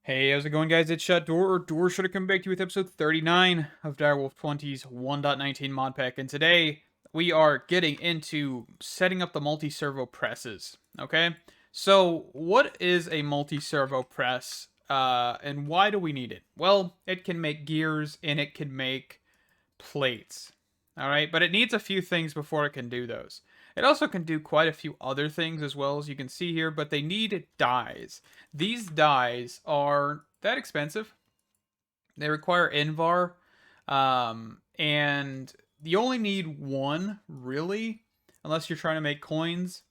Hey, how's it going, guys? It's Shut Door, or Door should have come back to you with episode 39 of Direwolf20's 1.19 modpack, and today we are getting into setting up the multi-servo presses, okay? So, what is a multi-servo press, and why do we need it? Well, it can make gears, and it can make plates, alright? But it needs a few things before it can do those. It also can do quite a few other things as well, as you can see here, but they need dies. These dies are that expensive. They require Invar, and you only need one, really, unless you're trying to make coins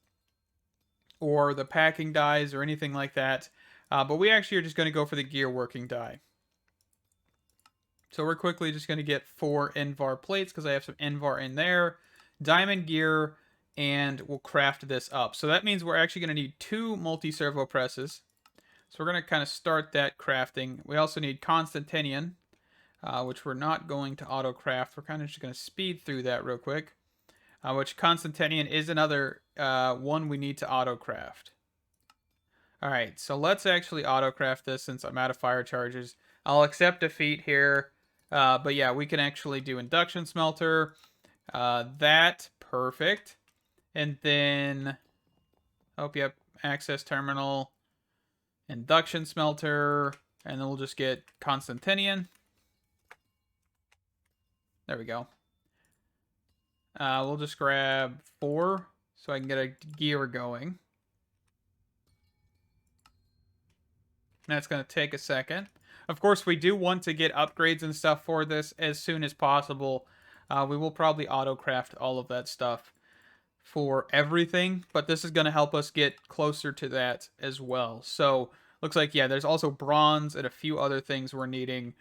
or the packing dies or anything like that. But we actually are just going to go for the gear working die. So we're quickly just going to get 4 Invar plates because I have some Invar in there. Diamond gear, and we'll craft this up. So that means we're actually going to need 2 multi-servo presses. So we're going to kind of start that crafting. We also need Constantinian, which we're not going to auto-craft. We're kind of just going to speed through that real quick. Which Constantinian is another one we need to auto-craft. Alright, so let's actually auto-craft this since I'm out of fire charges. I'll accept defeat here. But yeah, we can actually do induction smelter. That, perfect. And then, yep, access terminal, induction smelter, and then we'll just get Constantinian. There we go. We'll just grab 4 so I can get a gear going. That's going to take a second. Of course, we do want to get upgrades and stuff for this as soon as possible. We will probably auto-craft all of that stuff for everything, but this is going to help us get closer to that as well. So, looks like, yeah, there's also bronze and a few other things we're needing.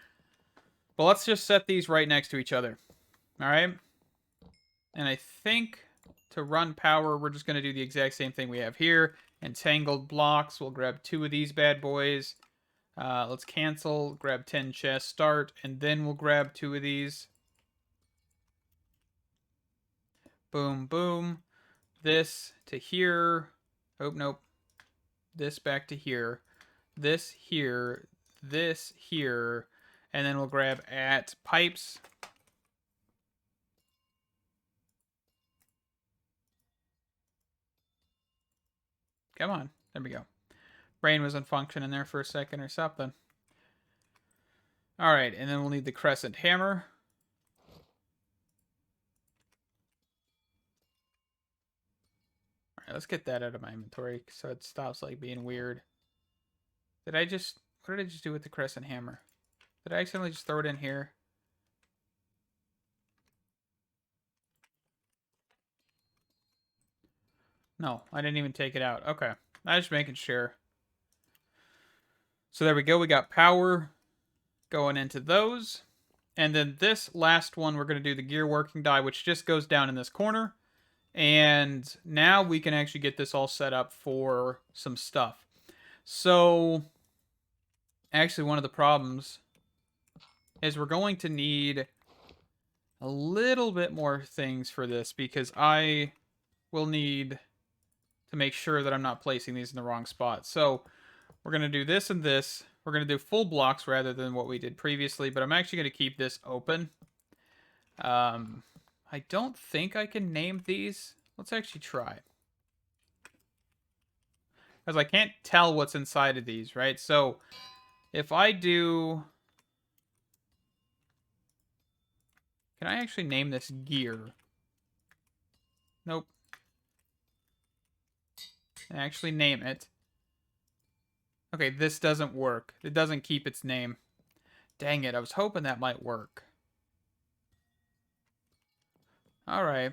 But let's just set these right next to each other. Alright? And I think to run power, we're just going to do the exact same thing we have here. Entangled blocks. We'll grab 2 of these bad boys. Let's cancel, grab 10 chests, start, and then we'll grab 2 of these. Boom, boom. This to here. Oh, nope. This back to here. This here. This here. And then we'll grab at pipes. Come on. There we go. Brain wasn't functioning there for a second or something. Alright, and then we'll need the crescent hammer. Alright, let's get that out of my inventory so it stops like being weird. What did I just do with the crescent hammer? Did I accidentally just throw it in here? No, I didn't even take it out. Okay. I was just making sure. So there we go. We got power going into those. And then this last one, we're going to do the gear working die, which just goes down in this corner. And now we can actually get this all set up for some stuff. So, actually, one of the problems is we're going to need a little bit more things for this because I will need to make sure that I'm not placing these in the wrong spot. So, we're going to do this and this. We're going to do full blocks rather than what we did previously, but I'm actually going to keep this open. I don't think I can name these. Let's actually try. Because I can't tell what's inside of these, right? So, if I do... Can I actually name this gear? Nope. Actually name it. Okay, this doesn't work. It doesn't keep its name. Dang it, I was hoping that might work. Alright.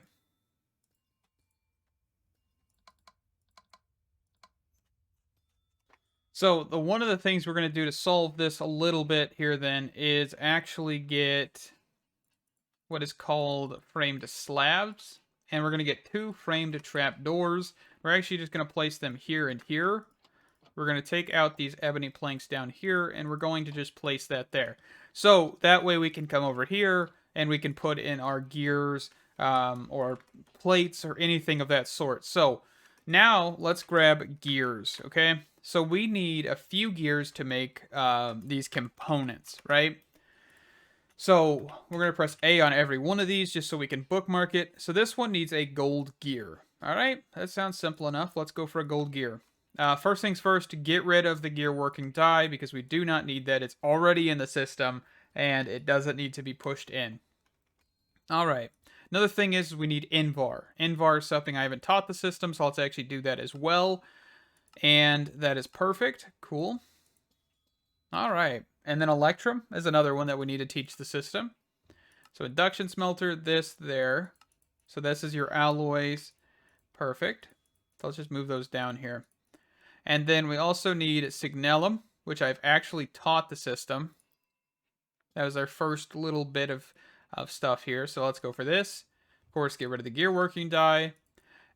So, one of the things we're going to do to solve this a little bit here then is actually get what is called framed slabs. And we're going to get 2 framed trap doors. We're actually just going to place them here and here. We're going to take out these ebony planks down here, and we're going to just place that there. So that way we can come over here, and we can put in our gears or plates or anything of that sort. So now let's grab gears, okay? So we need a few gears to make these components, right? So we're going to press A on every one of these just so we can bookmark it. So this one needs a gold gear. All right, that sounds simple enough. Let's go for a gold gear. First things first, get rid of the gear working die because we do not need that. It's already in the system and it doesn't need to be pushed in. All right. Another thing is we need Invar. Invar is something I haven't taught the system, so let's actually do that as well. And that is perfect. Cool. All right. And then Electrum is another one that we need to teach the system. So induction smelter, this, there. So this is your alloys. Perfect. So let's just move those down here. And then we also need Signalum, which I've actually taught the system. That was our first little bit of stuff here. So let's go for this. Of course, get rid of the gear working die.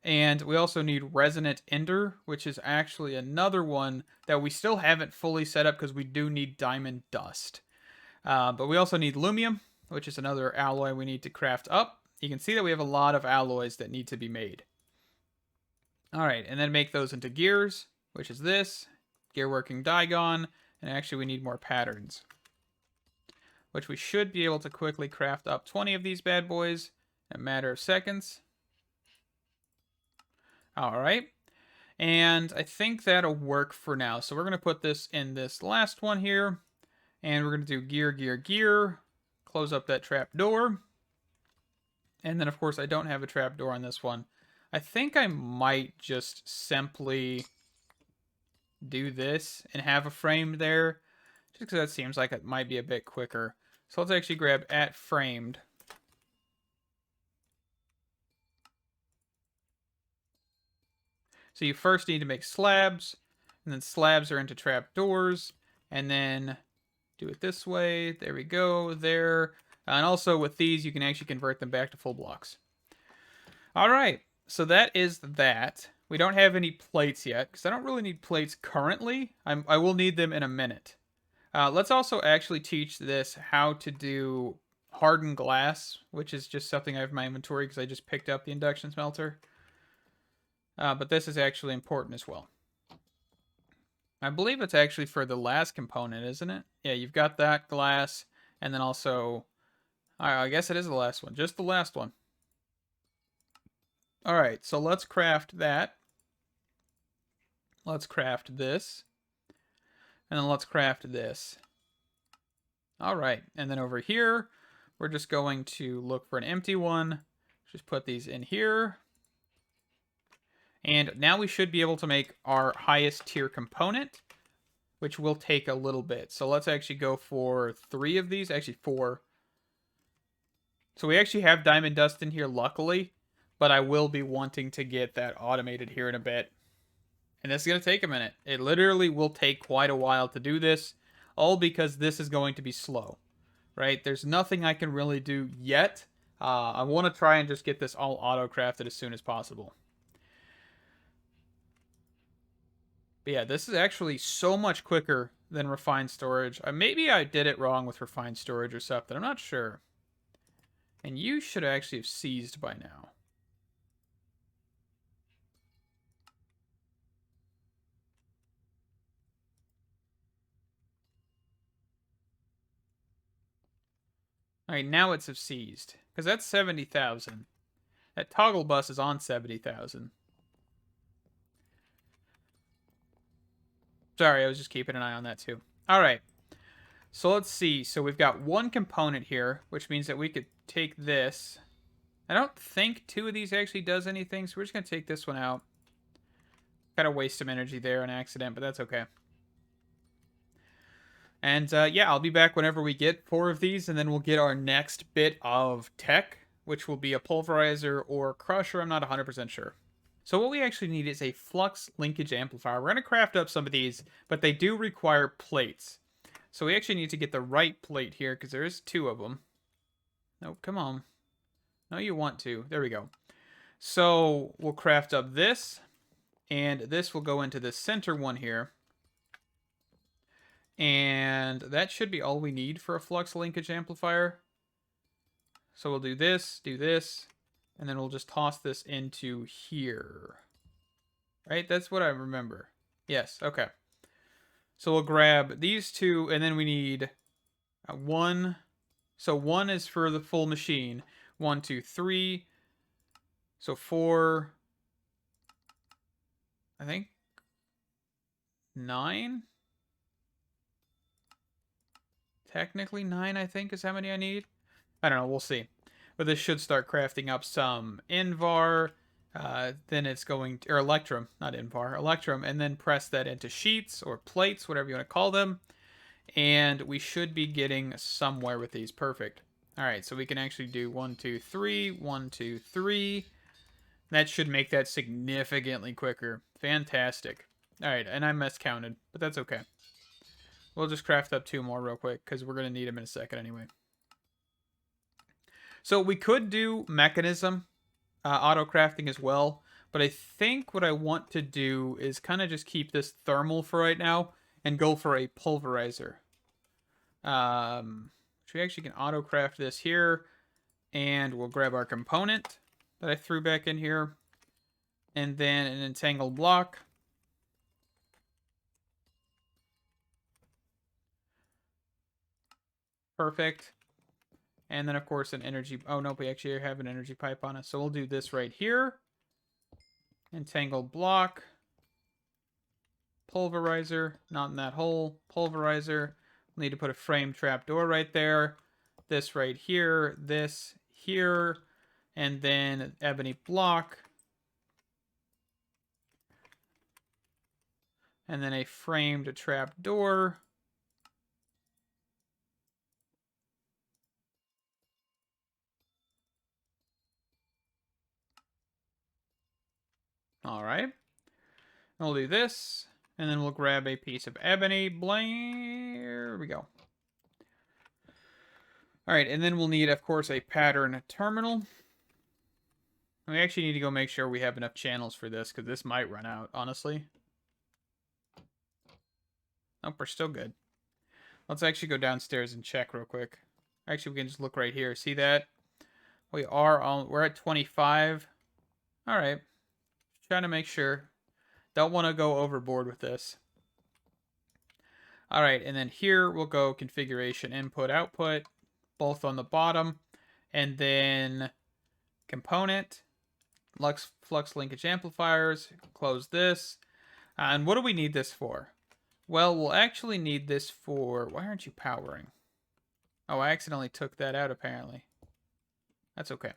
And we also need Resonant Ender, which is actually another one that we still haven't fully set up because we do need Diamond Dust. But we also need Lumium, which is another alloy we need to craft up. You can see that we have a lot of alloys that need to be made. All right, and then make those into gears, which is this. Gear working Digon. And actually we need more patterns, which we should be able to quickly craft up 20 of these bad boys in a matter of seconds. All right. And I think that'll work for now. So we're going to put this in this last one here. And we're going to do gear, gear, gear. Close up that trap door. And then, of course, I don't have a trap door on this one. I think I might just simply do this and have a frame there. Just because that seems like it might be a bit quicker. So let's actually grab at framed. So you first need to make slabs, and then slabs are into trap doors, and then do it this way. There we go, there. And also with these, you can actually convert them back to full blocks. All right, so that is that. We don't have any plates yet, because I don't really need plates currently. I will need them in a minute. Let's also actually teach this how to do hardened glass, which is just something I have in my inventory because I just picked up the induction smelter. But this is actually important as well. I believe it's actually for the last component, isn't it? Yeah, you've got that glass, and then also, I guess it is the last one, just the last one. All right, so let's craft that. Let's craft this. And then let's craft this. All right, and then over here, we're just going to look for an empty one. Just put these in here. And now we should be able to make our highest tier component, which will take a little bit. So let's actually go for 3 of these, actually 4. So we actually have Diamond Dust in here, luckily, but I will be wanting to get that automated here in a bit. And this is going to take a minute. It literally will take quite a while to do this, all because this is going to be slow, right? There's nothing I can really do yet. I want to try and just get this all auto-crafted as soon as possible. But yeah, this is actually so much quicker than refined storage. Maybe I did it wrong with refined storage or something. I'm not sure. And you should actually have seized by now. Alright, now it's have seized. Because that's 70,000. That toggle bus is on 70,000. Sorry, I was just keeping an eye on that too. Alright. So let's see. So we've got one component here, which means that we could take this. I don't think 2 of these actually does anything, so we're just going to take this one out. Gotta waste some energy there on accident, but that's okay. And yeah, I'll be back whenever we get 4 of these, and then we'll get our next bit of tech, which will be a pulverizer or crusher. I'm not 100% sure. So what we actually need is a flux linkage amplifier. We're going to craft up some of these, but they do require plates. So we actually need to get the right plate here, because there is 2 of them. Nope, come on. No, you want to. There we go. So we'll craft up this, and this will go into the center one here. And that should be all we need for a flux linkage amplifier. So we'll do this, and then we'll just toss this into here. Right? That's what I remember. Yes, okay. So we'll grab these two, and then we need one. So one is for the full machine. 1, 2, 3. So 4. I think 9. Technically 9, I think, is how many I need. I don't know. We'll see. But this should start crafting up some Invar. Then it's going to, or Electrum, not Invar, Electrum, and then press that into sheets or plates, whatever you want to call them. And we should be getting somewhere with these. Perfect. All right, so we can actually do 1, 2, 3, 1, 2, 3. That should make that significantly quicker. Fantastic. All right, and I miscounted, but that's okay. We'll just craft up 2 more real quick because we're going to need them in a second anyway. So we could do mechanism auto crafting as well, but I think what I want to do is kind of just keep this thermal for right now and go for a pulverizer. So we actually can auto craft this here, and we'll grab our component that I threw back in here, and then an entangled block. Perfect. And then, of course, an energy... Oh, nope, we actually have an energy pipe on us. So we'll do this right here. Entangled block. Pulverizer. Not in that hole. Pulverizer. We'll need to put a frame trapdoor right there. This right here. This here. And then ebony block. And then a framed trapdoor. All right. We'll do this, and then we'll grab a piece of ebony. There we go. All right, and then we'll need, of course, a pattern terminal. We actually need to go make sure we have enough channels for this, because this might run out, honestly. Nope, we're still good. Let's actually go downstairs and check real quick. Actually, we can just look right here. See that? We're at 25. All right. Trying to make sure. Don't want to go overboard with this. All right, and then here we'll go configuration input output, both on the bottom, and then component, flux linkage amplifiers, close this. And what do we need this for? Well, we'll actually need this for, why aren't you powering? Oh, I accidentally took that out apparently. That's okay.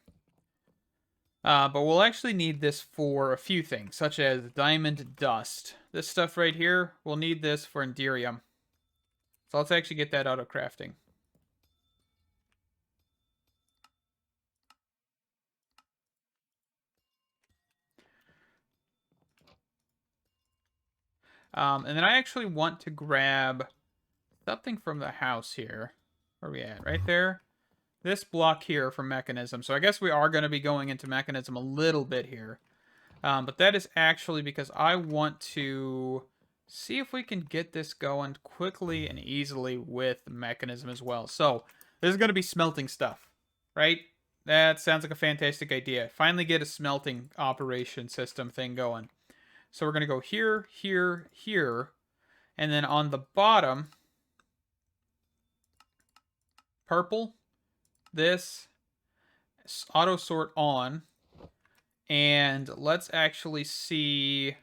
But we'll actually need this for a few things, such as diamond dust. This stuff right here, we'll need this for Enderium. So let's actually get that auto crafting. And then I actually want to grab something from the house here. Where are we at? Right there. This block here for mechanism. So I guess we are going to be going into mechanism a little bit here. But that is actually because I want to see if we can get this going quickly and easily with mechanism as well. So this is going to be smelting stuff, right? That sounds like a fantastic idea. Finally get a smelting operation system thing going. So we're going to go here, here, here. And then on the bottom, purple, this, auto sort on. And let's actually see,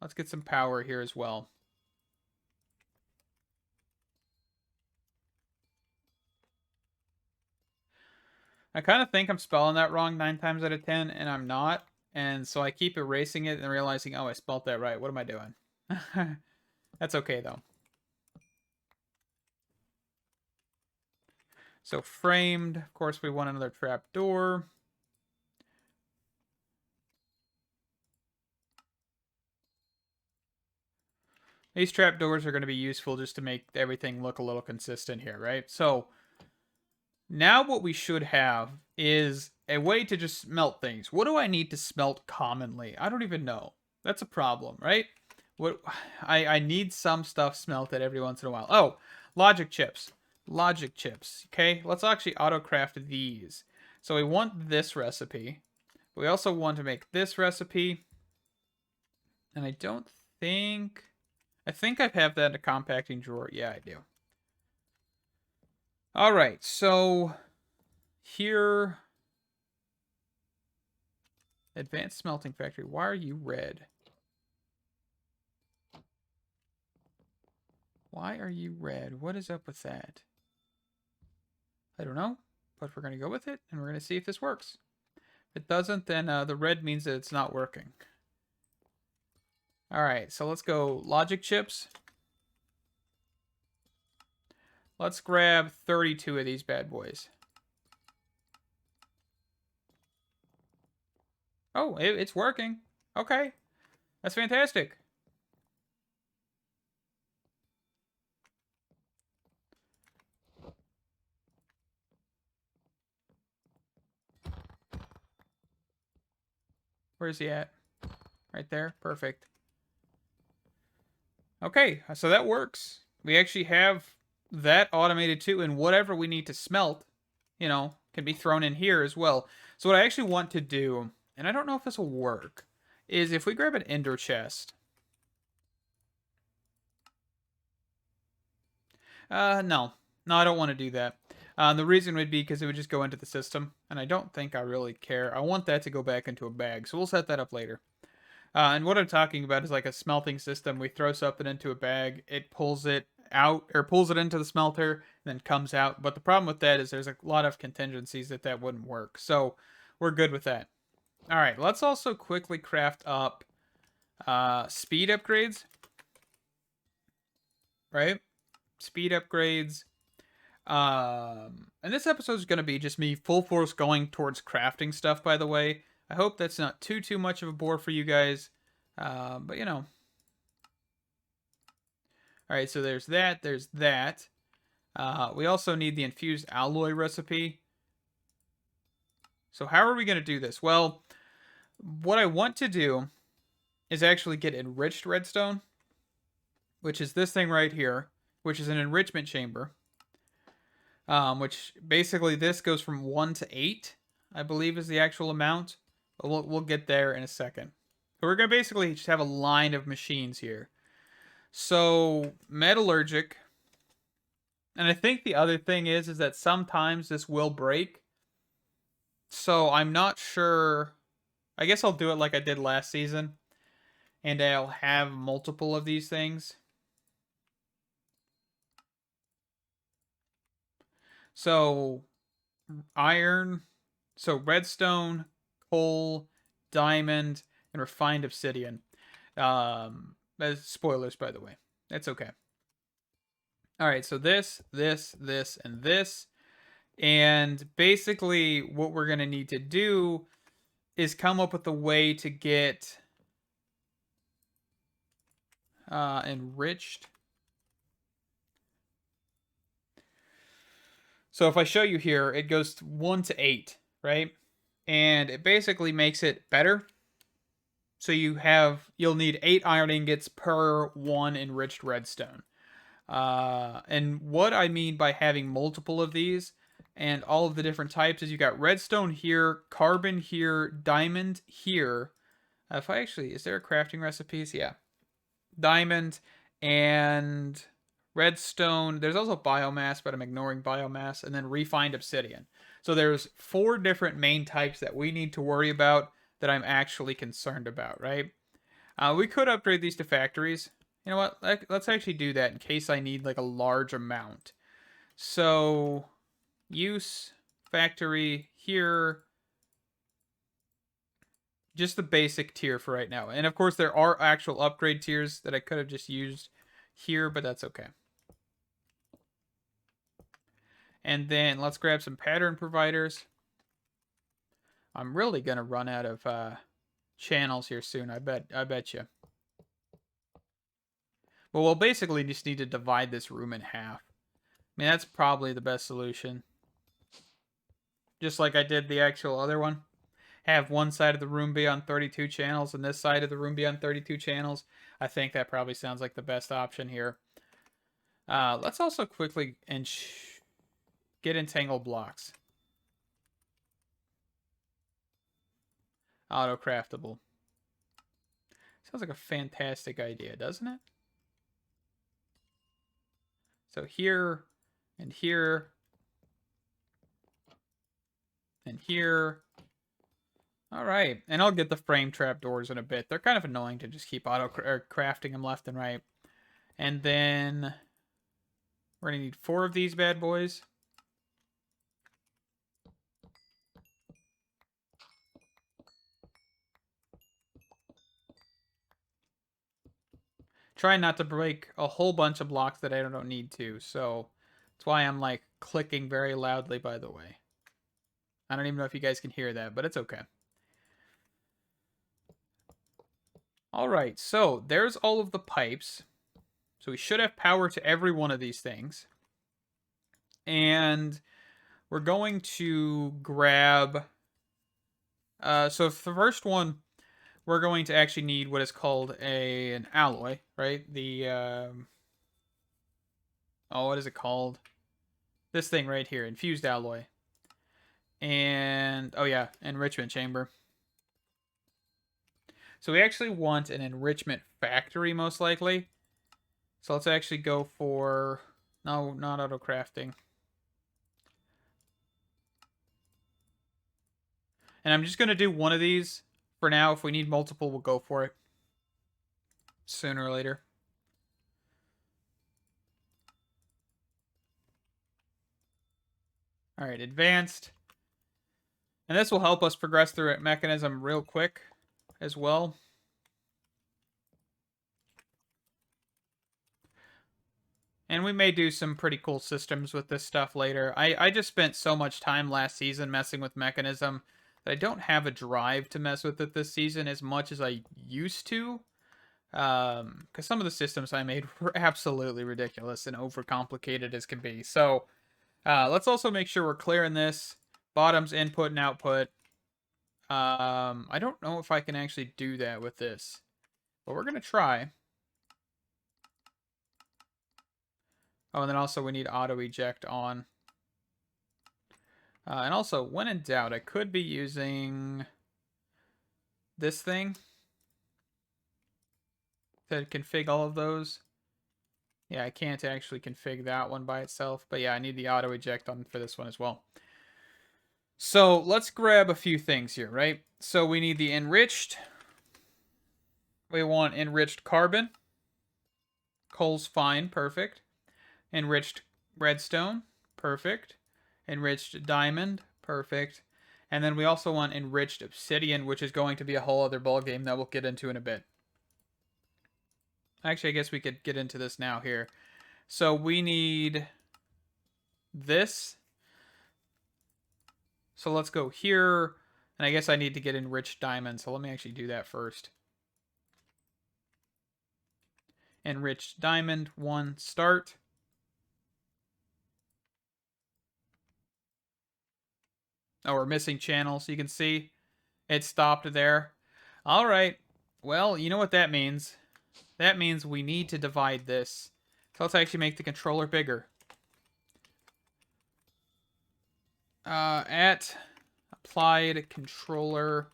let's get some power here as well. I kind of think I'm spelling that wrong 9 times out of 10, and I'm not. And so I keep erasing it and realizing, oh, I spelled that right. What am I doing? That's okay, though. So framed, of course, we want another trapdoor. These trapdoors are going to be useful just to make everything look a little consistent here, right? So now what we should have is a way to just smelt things. What do I need to smelt commonly? I don't even know. That's a problem, right? What I need some stuff smelted every once in a while. Oh, logic chips. Logic chips. Okay, let's actually auto-craft these. So we want this recipe. We also want to make this recipe. And I don't think... I think I have that in a compacting drawer. Yeah, I do. All right, so here, advanced smelting factory. Why are you red? Why are you red? What is up with that? I don't know, but we're going to go with it, and we're going to see if this works. If it doesn't, then the red means that it's not working. All right, so let's go logic chips. Let's grab 32 of these bad boys. Oh, it's working. Okay, that's fantastic. Where's he at? Right there. Perfect. Okay, so that works. We actually have that automated too, and whatever we need to smelt, you know, can be thrown in here as well. So what I actually want to do, and I don't know if this will work, is if we grab an ender chest. No. No, I don't want to do that. The reason would be because it would just go into the system, and I don't think I really care. I want that to go back into a bag, so we'll set that up later. And what I'm talking about is like a smelting system. We throw something into a bag, it pulls it out, or pulls it into the smelter, and then comes out. But the problem with that is there's a lot of contingencies that wouldn't work. So we're good with that. All right, let's also quickly craft up speed upgrades. Right? Speed upgrades. And this episode is going to be just me full force going towards crafting stuff, by the way. I hope that's not too much of a bore for you guys. But, you know. Alright, so there's that. There's that. We also need the infused alloy recipe. So how are we going to do this? Well, what I want to do is actually get enriched redstone, which is this thing right here, which is an enrichment chamber. Which basically this goes from 1 to 8, I believe is the actual amount. But we'll get there in a second. So we're going to basically just have a line of machines here. So metallurgic. And I think the other thing is that sometimes this will break. So I'm not sure. I guess I'll do it like I did last season. And I'll have multiple of these things. So iron, so redstone, coal, diamond, and refined obsidian. As spoilers, by the way. That's okay. All right, so this, and this. And basically, what we're going to need to do is come up with a way to get enriched. So if I show you here, it goes 1 to 8, right? And it basically makes it better. So you'll need 8 iron ingots per 1 enriched redstone. And what I mean by having multiple of these and all of the different types is you got redstone here, carbon here, diamond here. Is there a crafting recipes? Yeah. Diamond and redstone. There's also biomass, but I'm ignoring biomass, and then refined obsidian. So there's 4 different main types that we need to worry about that I'm actually concerned about, right? We could upgrade these to factories. You know what? Let's actually do that in case I need like a large amount. So, use factory here. Just the basic tier for right now. And of course, there are actual upgrade tiers that I could have just used here, but that's okay. And then let's grab some pattern providers. I'm really gonna run out of channels here soon. I bet you. But we'll basically just need to divide this room in half. I mean, that's probably the best solution. Just like I did the actual other one. Have one side of the room be on 32 channels and this side of the room be on 32 channels. I think that probably sounds like the best option here. Let's also quickly get entangled blocks. Auto craftable. Sounds like a fantastic idea, doesn't it? So here, and here, and here. All right, and I'll get the frame trapdoors in a bit. They're kind of annoying to just keep crafting them left and right. And then we're gonna need 4 of these bad boys. Try not to break a whole bunch of blocks that I don't need to. So that's why I'm like clicking very loudly, by the way. I don't even know if you guys can hear that, but it's okay. All right, so there's all of the pipes. So we should have power to every one of these things. And we're going to grab... so for the first one, we're going to actually need what is called an alloy, right? Oh, what is it called? This thing right here, infused alloy. And, oh yeah, enrichment chamber. So we actually want an enrichment factory, most likely. So let's actually go for... No, not auto crafting. And I'm just going to do one of these for now. If we need multiple, we'll go for it sooner or later. All right, advanced. And this will help us progress through Mekaism real quick as well. And we may do some pretty cool systems with this stuff later. I just spent so much time last season messing with Mekaism that I don't have a drive to mess with it this season as much as I used to. Because some of the systems I made were absolutely ridiculous and overcomplicated as can be. So let's also make sure we're clearing this. Bottoms input and output. I don't know if I can actually do that with this, but we're going to try. Oh, and then also we need auto eject on. And also, when in doubt, I could be using this thing to config all of those. Yeah, I can't actually config that one by itself, but yeah, I need the auto eject on for this one as well. So let's grab a few things here, right? So we need the enriched. We want enriched carbon. Coal's fine, perfect. Enriched redstone, perfect. Enriched diamond, perfect. And then we also want enriched obsidian, which is going to be a whole other ballgame that we'll get into in a bit. Actually, I guess we could get into this now here. So we need this. So let's go here. And I guess I need to get enriched diamond. So let me actually do that first. Enriched diamond, 1, start. Oh, we're missing channels. You can see it stopped there. All right. Well, you know what that means. That means we need to divide this. So let's actually make the controller bigger. At applied controller.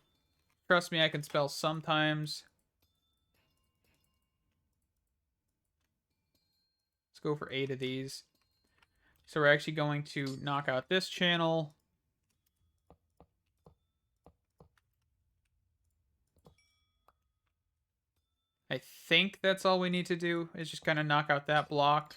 Trust me, I can spell sometimes. Let's go for 8 of these. So we're actually going to knock out this channel. I think that's all we need to do, is just kind of knock out that block.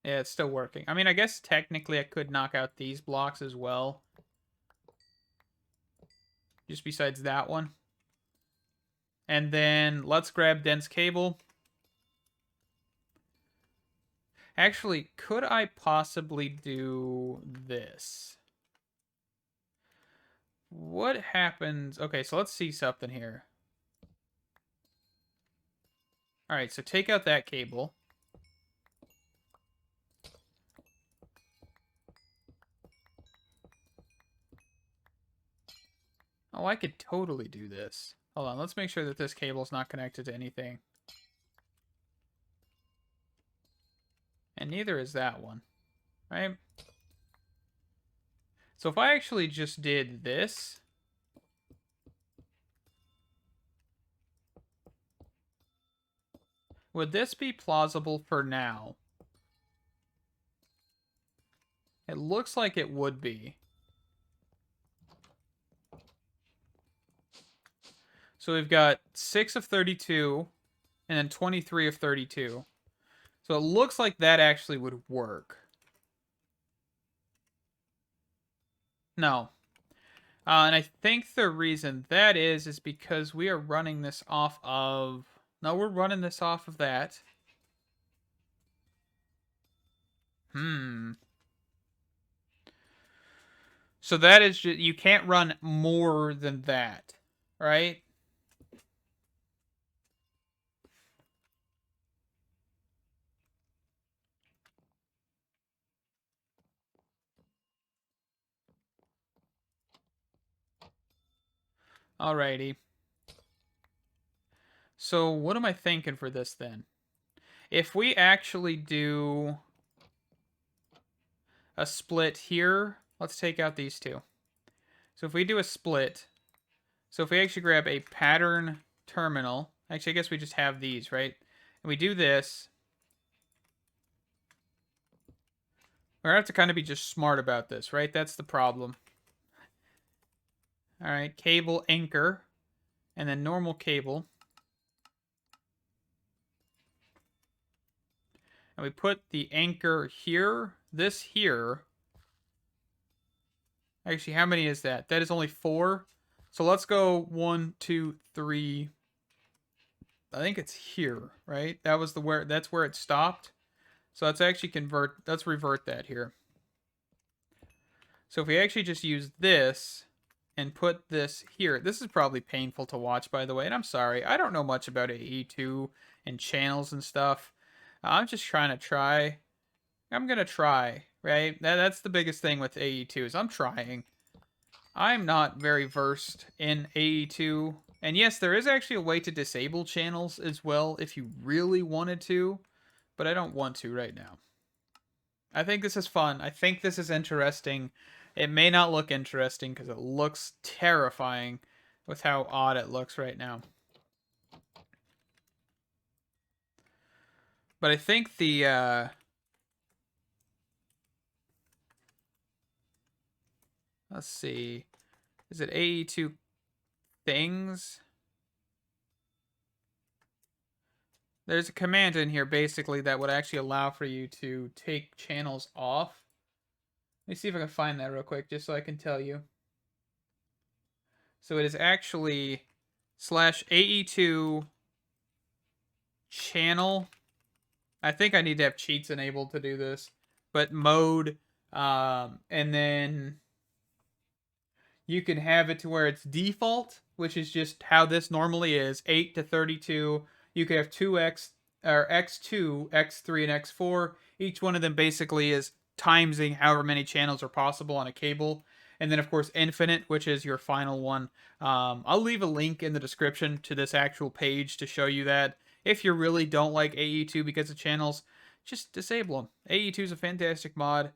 Yeah, it's still working. I mean, I guess technically I could knock out these blocks as well. Just besides that one. And then let's grab dense cable. Actually, could I possibly do this? What happens? Okay, so let's see something here. All right, so take out that cable. Oh, I could totally do this. Hold on, let's make sure that this cable's not connected to anything. And neither is that one, right? So if I actually just did this... Would this be plausible for now? It looks like it would be. So we've got 6 of 32 and then 23 of 32. So it looks like that actually would work. No. And I think the reason that is because we are running this off of... No, we're running this off of that. So that is just... You can't run more than that, right? Alrighty. So what am I thinking for this then? If we actually do a split here, let's take out these two. So if we do a split, so if we actually grab a pattern terminal, actually I guess we just have these, right? And we do this, we're gonna have to kind of be just smart about this, right? That's the problem. All right, cable anchor, and then normal cable. And we put the anchor here, this here. Actually, how many is that? That is only 4. So let's go 1, 2, 3. I think it's here, right? That was that's where it stopped. So let's actually let's revert that here. So if we actually just use this and put this here, this is probably painful to watch, by the way, and I'm sorry. I don't know much about AE2 and channels and stuff. I'm just trying to try. I'm going to try, right? That's the biggest thing with AE2 is I'm trying. I'm not very versed in AE2. And yes, there is actually a way to disable channels as well if you really wanted to, but I don't want to right now. I think this is fun. I think this is interesting. It may not look interesting because it looks terrifying with how odd it looks right now. But I think the... let's see. Is it AE2 things? There's a command in here basically that would actually allow for you to take channels off. Let me see if I can find that real quick just so I can tell you. So it is actually /AE2 channel. I think I need to have cheats enabled to do this. But mode, and then you can have it to where it's default, which is just how this normally is, 8 to 32. You can have 2x or x2, x3, and x4. Each one of them basically is timesing however many channels are possible on a cable. And then, of course, infinite, which is your final one. I'll leave a link in the description to this actual page to show you that. If you really don't like AE2 because of channels, just disable them. AE2 is a fantastic mod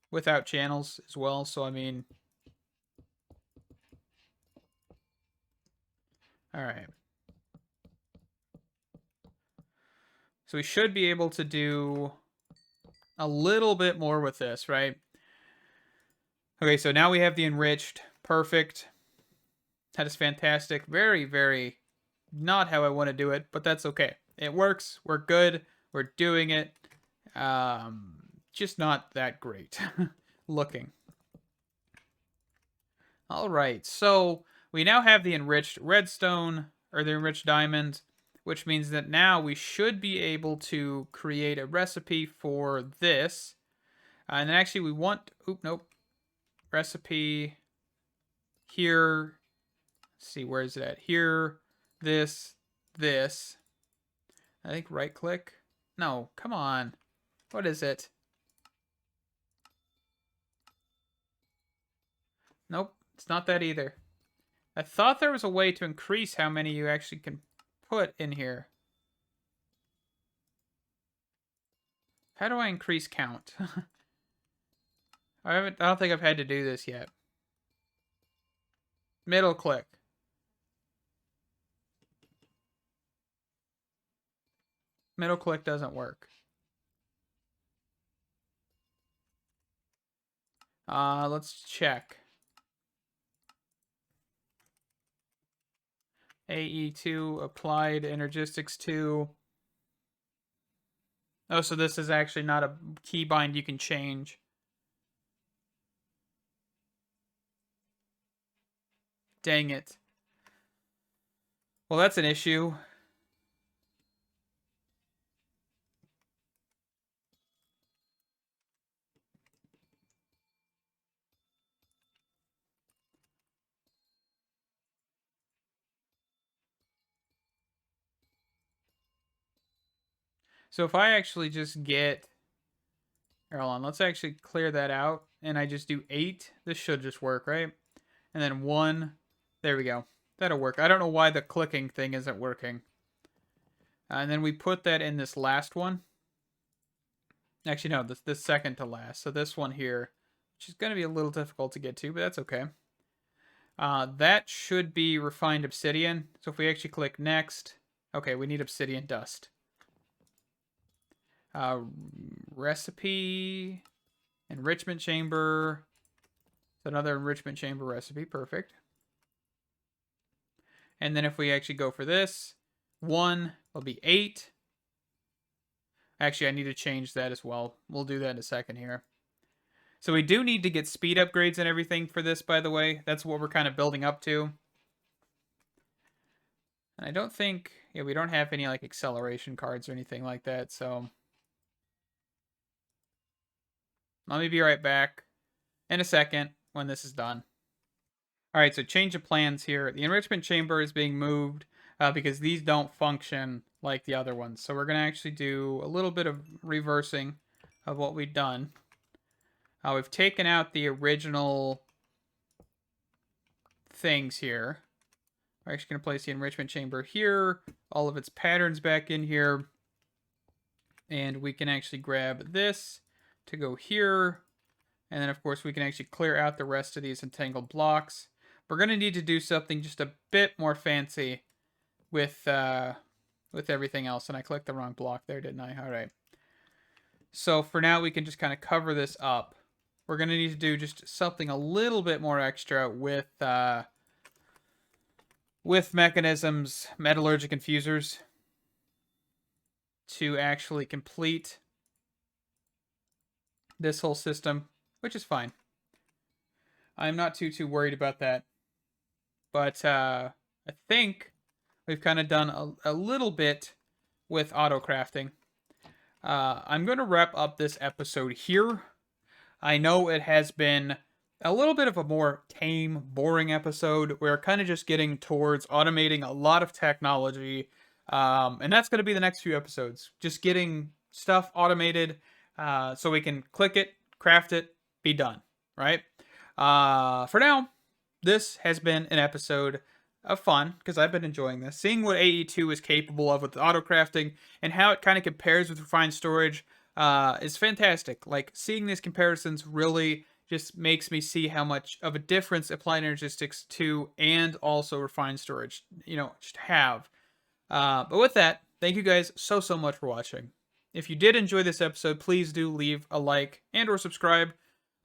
without channels as well. So, I mean... All right. So we should be able to do a little bit more with this, right? Okay, so now we have the enriched. Perfect. That is fantastic. Very, very not how I want to do it, but that's okay. It works. We're good. We're doing it. Just not that great looking. All right, so we now have the enriched redstone, or the enriched diamond, which means that now we should be able to create a recipe for this. And then actually we want, recipe here. Let's see, where is it at? Here, this. I think right click. No, come on. What is it? Nope, it's not that either. I thought there was a way to increase how many you actually can put in here. How do I increase count? I don't think I've had to do this yet. Middle click. Middle click doesn't work. Let's check. AE2 applied Energistics 2. Oh, so this is actually not a keybind you can change. Dang it. Well, that's an issue. So if I actually just get... Here, hold on. Let's actually clear that out. And I just do 8. This should just work, right? And then 1. There we go. That'll work. I don't know why the clicking thing isn't working. And then we put that in this last one. Actually, no, this second to last. So this one here, which is going to be a little difficult to get to, but that's okay. That should be refined obsidian. So if we actually click next, okay, we need obsidian dust. Recipe, enrichment chamber. Another enrichment chamber recipe, perfect. And then if we actually go for this, 1 will be 8. Actually, I need to change that as well. We'll do that in a second here. So we do need to get speed upgrades and everything for this, by the way. That's what we're kind of building up to. And I don't think... Yeah, we don't have any, like, acceleration cards or anything like that, so... Let me be right back in a second when this is done. Alright, so change of plans here. The enrichment chamber is being moved because these don't function like the other ones. So we're going to actually do a little bit of reversing of what we've done. We've taken out the original things here. We're actually going to place the enrichment chamber here, all of its patterns back in here. And we can actually grab this to go here. And then, of course, we can actually clear out the rest of these entangled blocks. We're going to need to do something just a bit more fancy with everything else. And I clicked the wrong block there, didn't I? All right. So for now, we can just kind of cover this up. We're going to need to do just something a little bit more extra with mechanisms, metallurgic infusers, to actually complete this whole system, which is fine. I'm not too worried about that. But I think we've kind of done a little bit with auto crafting. I'm going to wrap up this episode here. I know it has been a little bit of a more tame, boring episode. We're kind of just getting towards automating a lot of technology. And that's going to be the next few episodes. Just getting stuff automated so we can click it, craft it, be done, right? For now, this has been an episode of fun, because I've been enjoying this. Seeing what AE2 is capable of with auto crafting and how it kind of compares with refined storage is fantastic. Like, seeing these comparisons really just makes me see how much of a difference Applied Energistics 2 and also refined storage, just have. But with that, thank you guys so much for watching. If you did enjoy this episode, please do leave a like and or subscribe.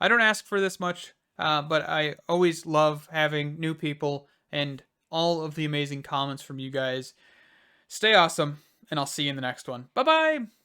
I don't ask for this much, but I always love having new people and all of the amazing comments from you guys. Stay awesome, and I'll see you in the next one. Bye-bye!